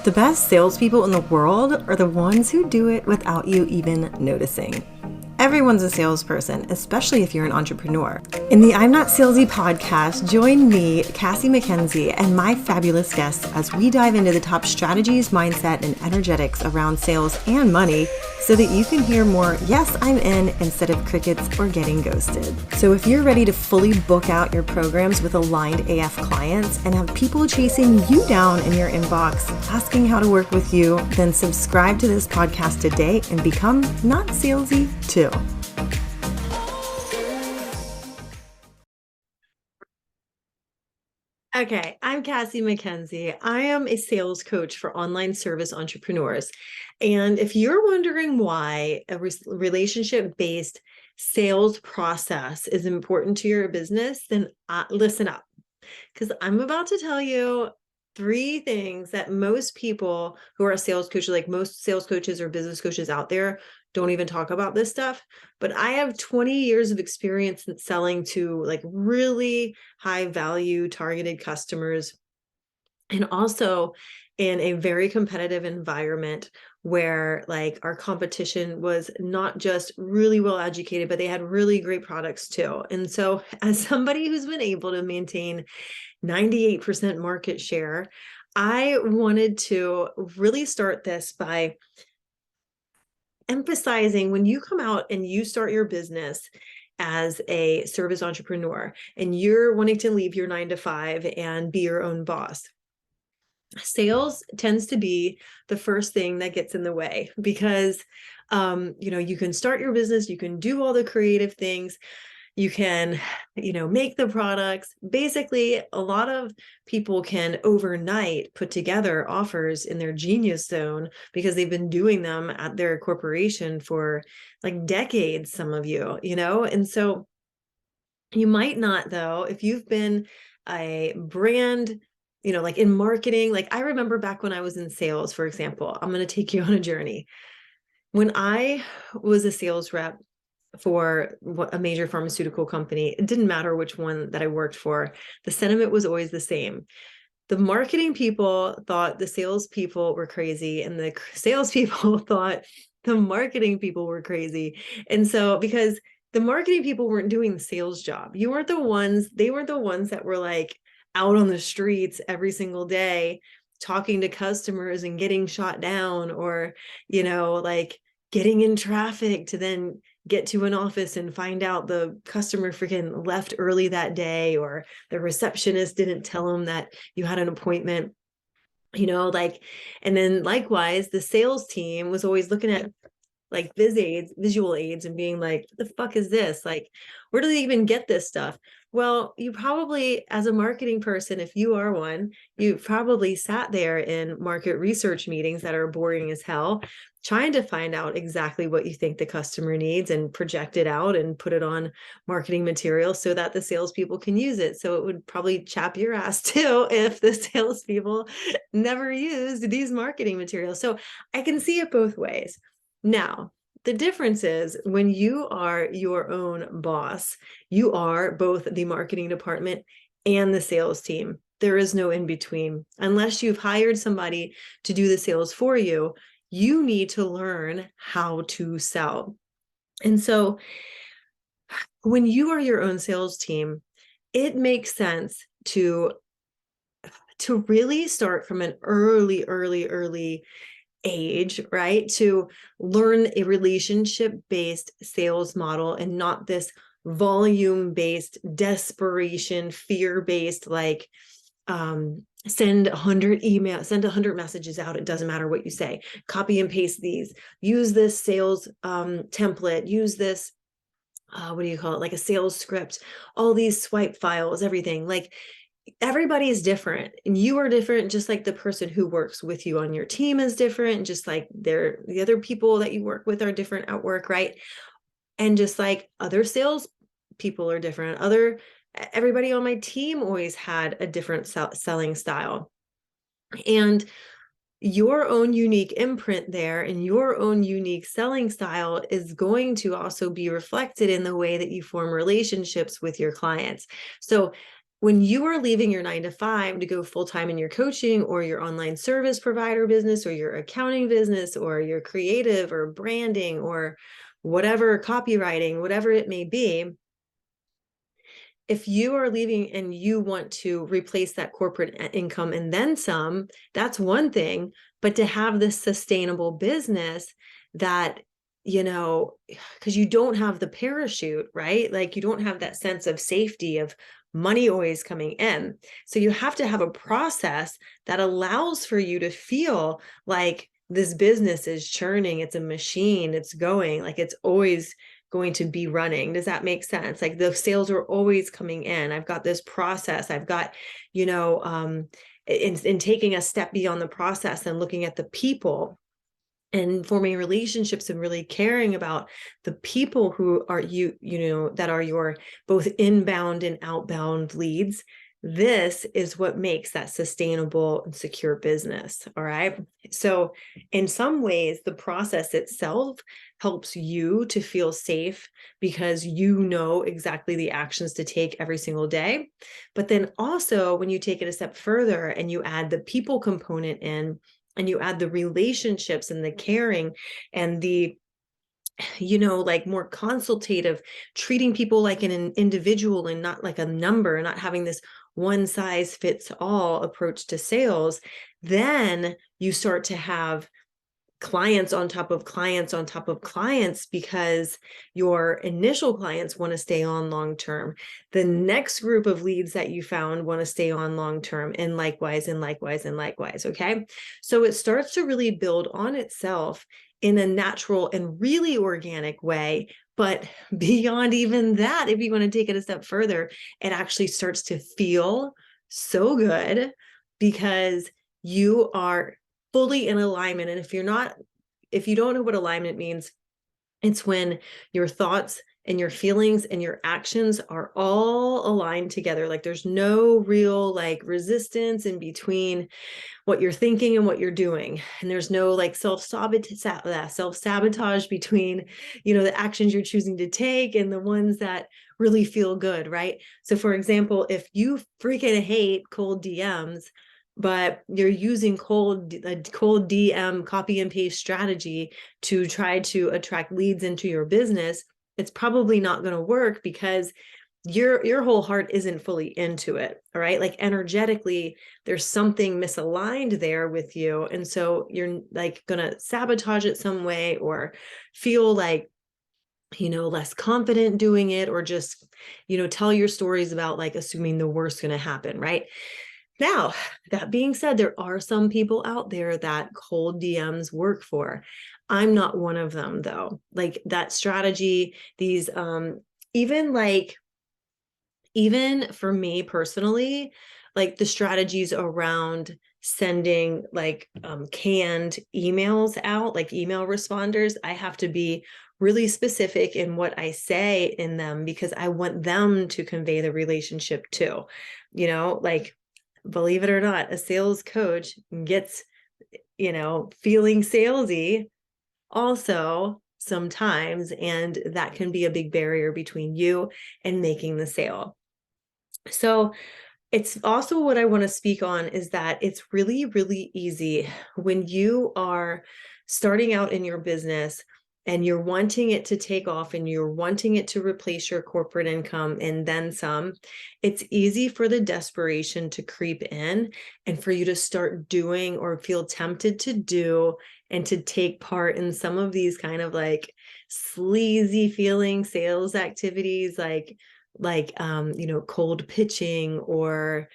The best salespeople in the world are the ones who do it without you even noticing. Everyone's a salesperson, especially if you're an entrepreneur. In the I'm Not Salesy podcast, join me, Cassie McKenzie, and my fabulous guests as we dive into the top strategies, mindset, and energetics around sales and money so that you can hear more, yes, I'm in, instead of crickets or getting ghosted. So if you're ready to fully book out your programs with aligned AF clients and have people chasing you down in your inbox, asking how to work with you, then subscribe to this podcast today and become not salesy too. Okay, I'm Cassie McKenzie. I am a sales coach for online service entrepreneurs. And if you're wondering why a relationship-based sales process is important to your business, then listen up, because I'm about to tell you 3 things that most people who are sales coaches, like most sales coaches or business coaches out there, don't even talk about this stuff. But I have 20 years of experience in selling to like really high value targeted customers, and also in a very competitive environment where like our competition was not just really well educated, but they had really great products too. And so as somebody who's been able to maintain 98% market share, I wanted to really start this by emphasizing when you come out and you start your business as a service entrepreneur and you're wanting to leave your 9 to 5 and be your own boss, sales tends to be the first thing that gets in the way because you can start your business, you can do all the creative things, you can, make the products. Basically, a lot of people can overnight put together offers in their genius zone because they've been doing them at their corporation for like decades, some of you, and so you might not, though, if you've been a brand, like in marketing. Like I remember back when I was in sales, for example, I'm going to take you on a journey. When I was a sales rep for a major pharmaceutical company, it didn't matter which one that I worked for. The sentiment was always the same. The marketing people thought the salespeople were crazy, and the salespeople thought the marketing people were crazy. And so, because the marketing people weren't doing the sales job, they weren't the ones that were like out on the streets every single day talking to customers and getting shot down, or, like getting in traffic to then get to an office and find out the customer freaking left early that day, or the receptionist didn't tell them that you had an appointment, and then likewise, the sales team was always looking at like visual aids and being like, what the fuck is this? Like, where do they even get this stuff? Well, you probably, as a marketing person, if you are one, you probably sat there in market research meetings that are boring as hell, trying to find out exactly what you think the customer needs and project it out and put it on marketing material so that the salespeople can use it. So it would probably chap your ass too if the salespeople never used these marketing materials. So I can see it both ways. Now, the difference is when you are your own boss, you are both the marketing department and the sales team. There is no in between. Unless you've hired somebody to do the sales for you, you need to learn how to sell. And so when you are your own sales team, it makes sense to really start from an early age, right? To learn a relationship-based sales model and not this volume-based, desperation, fear-based, like send 100 emails, send 100 messages out. It doesn't matter what you say. Copy and paste these. Use this sales template. Use this, what do you call it? Like a sales script. All these swipe files, everything. Like everybody is different, and you are different, just like the person who works with you on your team is different, just like the other people that you work with are different at work, right? And just like other sales people are different, everybody on my team always had a different selling style, and your own unique imprint there and your own unique selling style is going to also be reflected in the way that you form relationships with your clients. So when you are leaving your 9 to 5 to go full-time in your coaching or your online service provider business or your accounting business or your creative or branding or whatever, copywriting, whatever it may be, if you are leaving and you want to replace that corporate income and then some, that's one thing. But to have this sustainable business that, because you don't have the parachute, right? Like you don't have that sense of safety of money always coming in. So you have to have a process that allows for you to feel like this business is churning. It's a machine. It's going, like it's always going to be running. Does that make sense? Like the sales are always coming in. I've got this process. I've got, in taking a step beyond the process and looking at the people and forming relationships and really caring about the people who are that are your both inbound and outbound leads. This is what makes that sustainable and secure business. All right. So in some ways, the process itself helps you to feel safe because you know exactly the actions to take every single day. But then also when you take it a step further and you add the people component in, and you add the relationships and the caring and the like more consultative, treating people like an individual and not like a number, not having this one size fits all approach to sales, then you start to have clients on top of clients on top of clients because your initial clients want to stay on long term. The next group of leads that you found want to stay on long term, and likewise and likewise and likewise. Okay. So it starts to really build on itself in a natural and really organic way. But beyond even that, if you want to take it a step further, it actually starts to feel so good because you are fully in alignment. And if you don't know what alignment means, it's when your thoughts and your feelings and your actions are all aligned together. Like there's no real like resistance in between what you're thinking and what you're doing. And there's no like self-sabotage between, the actions you're choosing to take and the ones that really feel good, right? So for example, if you freaking hate cold DMs, but you're using cold DM copy and paste strategy to try to attract leads into your business, it's probably not going to work because your whole heart isn't fully into it. All right. Like energetically, there's something misaligned there with you. And so you're like going to sabotage it some way or feel like, less confident doing it, or just, tell your stories about like assuming the worst going to happen. Right. Now, that being said, there are some people out there that cold DMs work for. I'm not one of them though. Like that strategy, these, even for me personally, like the strategies around sending like canned emails out, like email responders, I have to be really specific in what I say in them because I want them to convey the relationship too. Like, believe it or not, a sales coach gets, feeling salesy also sometimes, and that can be a big barrier between you and making the sale. So it's also what I want to speak on is that it's really, really easy when you are starting out in your business and you're wanting it to take off and you're wanting it to replace your corporate income and then some. It's easy for the desperation to creep in and for you to start doing or feel tempted to do and to take part in some of these kind of like sleazy feeling sales activities, like cold pitching or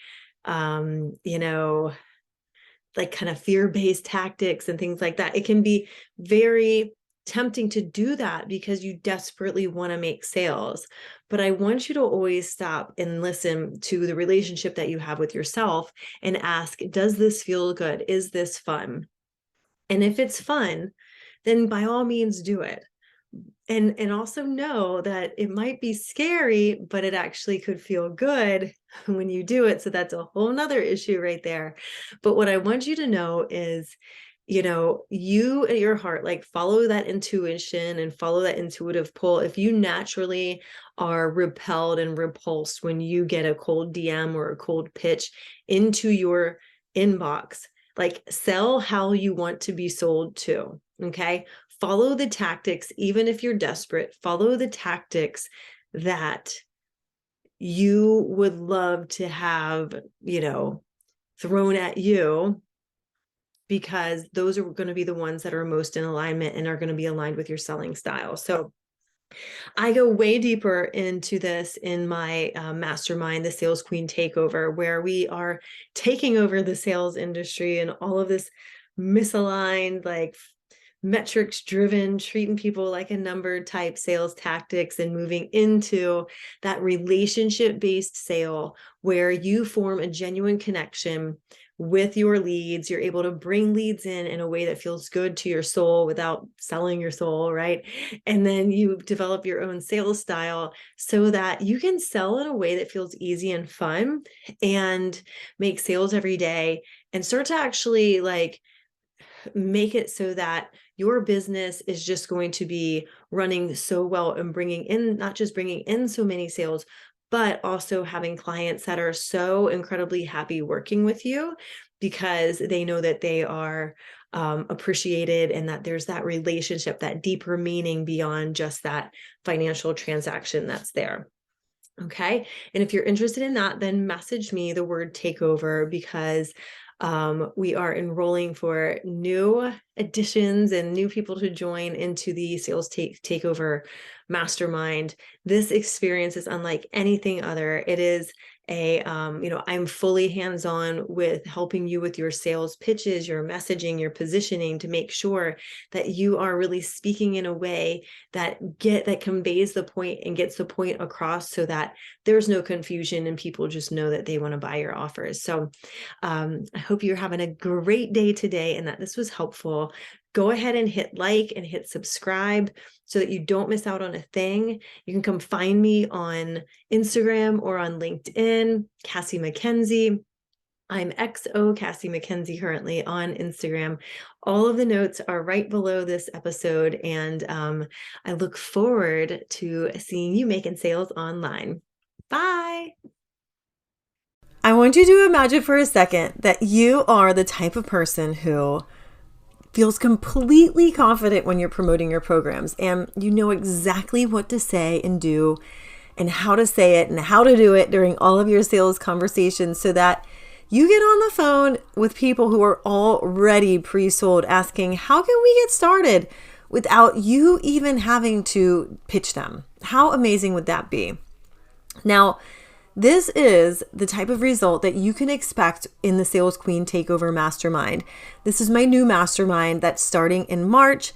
like kind of fear-based tactics and things like that. It can be very tempting to do that because you desperately want to make sales. But I want you to always stop and listen to the relationship that you have with yourself and ask, does this feel good? Is this fun? And if it's fun, then by all means do it. And also know that it might be scary, but it actually could feel good when you do it. So that's a whole nother issue right there. But what I want you to know is you at your heart, like follow that intuition and follow that intuitive pull. If you naturally are repelled and repulsed when you get a cold DM or a cold pitch into your inbox, like sell how you want to be sold to. Okay. Follow the tactics, even if you're desperate, follow the tactics that you would love to have, thrown at you, because those are going to be the ones that are most in alignment and are going to be aligned with your selling style. So I go way deeper into this in my mastermind, the Sales Queen Takeover, where we are taking over the sales industry and all of this misaligned, like metrics driven, treating people like a number type sales tactics, and moving into that relationship based sale where you form a genuine connection with your leads. You're able to bring leads in a way that feels good to your soul without selling your soul, right? And then you develop your own sales style so that you can sell in a way that feels easy and fun, and make sales every day, and start to actually like make it so that your business is just going to be running so well and not just bringing in so many sales, but also having clients that are so incredibly happy working with you because they know that they are appreciated, and that there's that relationship, that deeper meaning beyond just that financial transaction that's there. Okay. And if you're interested in that, then message me the word takeover, because we are enrolling for new additions and new people to join into the Sales Takeover Mastermind. This experience is unlike anything other. It is I'm fully hands-on with helping you with your sales pitches, your messaging, your positioning, to make sure that you are really speaking in a way that conveys the point and gets the point across, so that there's no confusion and people just know that they want to buy your offers. So I hope you're having a great day today and that this was helpful. Go ahead and hit like and hit subscribe so that you don't miss out on a thing. You can come find me on Instagram or on LinkedIn, Cassie McKenzie. I'm XO Cassie McKenzie currently on Instagram. All of the notes are right below this episode, and I look forward to seeing you making sales online. Bye. I want you to imagine for a second that you are the type of person who feels completely confident when you're promoting your programs, and you know exactly what to say and do and how to say it and how to do it during all of your sales conversations, so that you get on the phone with people who are already pre-sold asking, how can we get started, without you even having to pitch them. How amazing would that be? Now, this is the type of result that you can expect in the Sales Queen Takeover Mastermind. This is my new mastermind that's starting in March.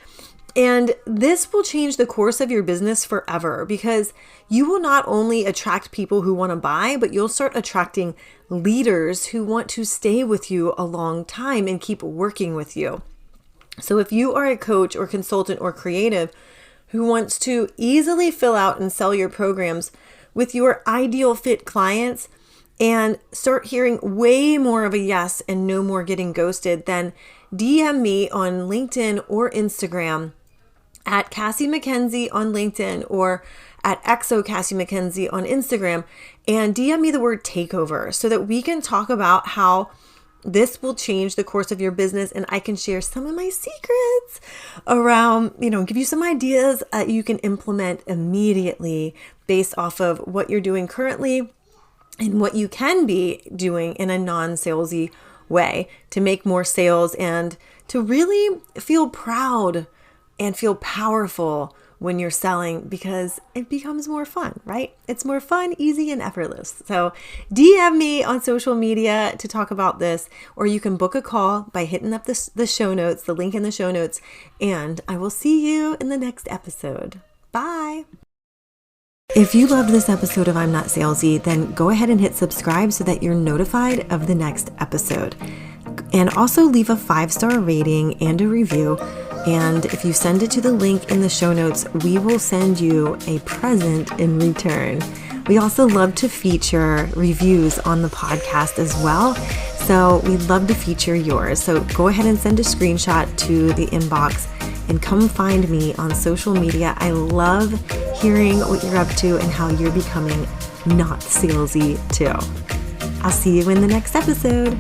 And this will change the course of your business forever, because you will not only attract people who want to buy, but you'll start attracting leaders who want to stay with you a long time and keep working with you. So if you are a coach or consultant or creative who wants to easily fill out and sell your programs with your ideal fit clients and start hearing way more of a yes and no more getting ghosted, then DM me on LinkedIn or Instagram at Cassie McKenzie on LinkedIn, or at XO Cassie McKenzie on Instagram, and DM me the word takeover so that we can talk about how this will change the course of your business, and I can share some of my secrets around, give you some ideas you can implement immediately based off of what you're doing currently and what you can be doing in a non-salesy way to make more sales and to really feel proud and feel powerful when you're selling, because it becomes more fun, right? It's more fun, easy, and effortless. So DM me on social media to talk about this, or you can book a call by hitting up the show notes, the link in the show notes, and I will see you in the next episode. Bye. If you loved this episode of I'm Not Salesy, then go ahead and hit subscribe so that you're notified of the next episode. And also leave a 5-star rating and a review. And if you send it to the link in the show notes, we will send you a present in return. We also love to feature reviews on the podcast as well. So we'd love to feature yours. So go ahead and send a screenshot to the inbox and come find me on social media. I love hearing what you're up to and how you're becoming not salesy too. I'll see you in the next episode.